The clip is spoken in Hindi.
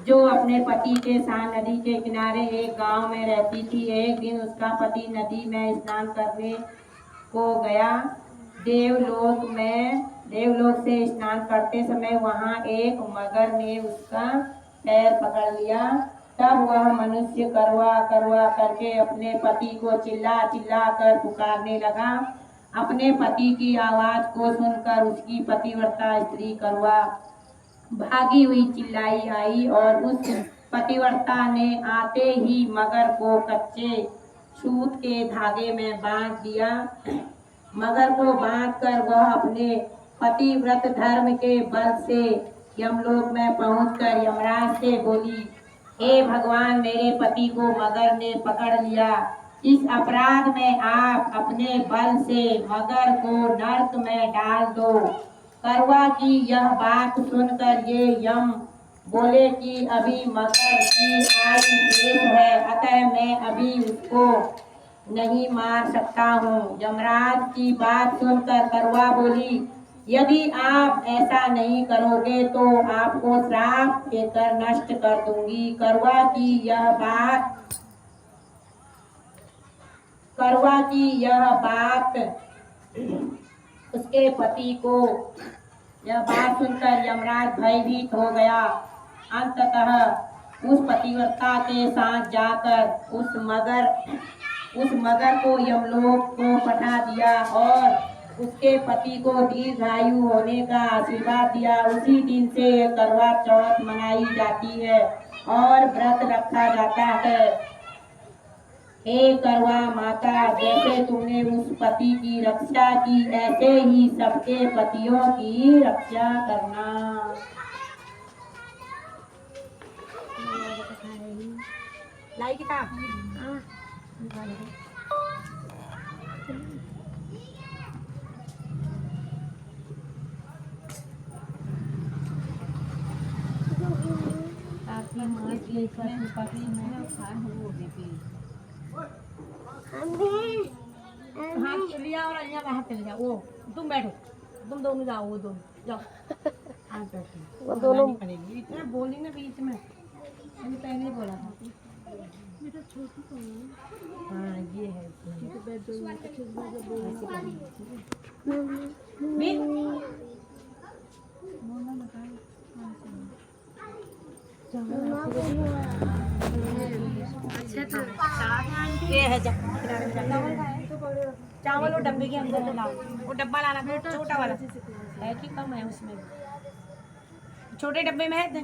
जो अपने पति के साथ नदी के किनारे एक गांव में रहती थी। एक दिन उसका पति नदी में स्नान करने को गया। देवलोक से स्नान करते समय वहां एक मगर ने उसका पैर पकड़ लिया। तब वह मनुष्य करवा करवा करके अपने पति को चिल्ला चिल्ला कर पुकारने लगा। अपने पति की आवाज को सुनकर उसकी पतिव्रता स्त्री करवा भागी हुई चिल्लाई आई और उस पतिव्रता ने आते ही मगर को कच्चे सूत के धागे में बांध दिया। मगर को बांधकर वह अपने पतिव्रत धर्म के बल से यमलोक में पहुंचकर यमराज से बोली, हे भगवान, मेरे पति को मगर ने पकड़ लिया। इस अपराध में आप अपने बल से मगर को नरक में डाल दो। करवा की यह बात सुनकर ये यम बोले कि अभी मगर की आयु शेष है, अतः मैं अभी उसको नहीं मार सकता हूँ। यमराज की बात सुनकर करवा बोली, यदि आप ऐसा नहीं करोगे तो आपको श्राप देकर नष्ट कर दूंगी। करवा की यह बात उसके पति को यह बात सुनकर यमराज भयभीत हो गया। अंततः उस पतिव्रता के साथ जाकर उस मगर को यमलोक को पठा दिया और उसके पति को दीर्घायु होने का आशीर्वाद दिया। उसी दिन से करवा चौथ मनाई जाती है और व्रत रखा जाता है। हे करवा माता, जैसे तुमने उस पति की रक्षा की, ऐसे ही सबके पतियों की रक्षा करना। लाई किताब हाँ लिया और यहाँ बाहर चले जाओ। वो तुम बैठो, तुम दोनों जाओ, वो दोनों जाओ। हाँ बैठो, वो दोनों पड़ेगी। इतना बोली ना बीच में, मैंने पहले ही बोला था। हाँ ये है ये है चावल वो डब्बे के अंदर लाओ। वो डब्बा लाना था छोटा वाला है कि कम है उसमें, छोटे डब्बे में है।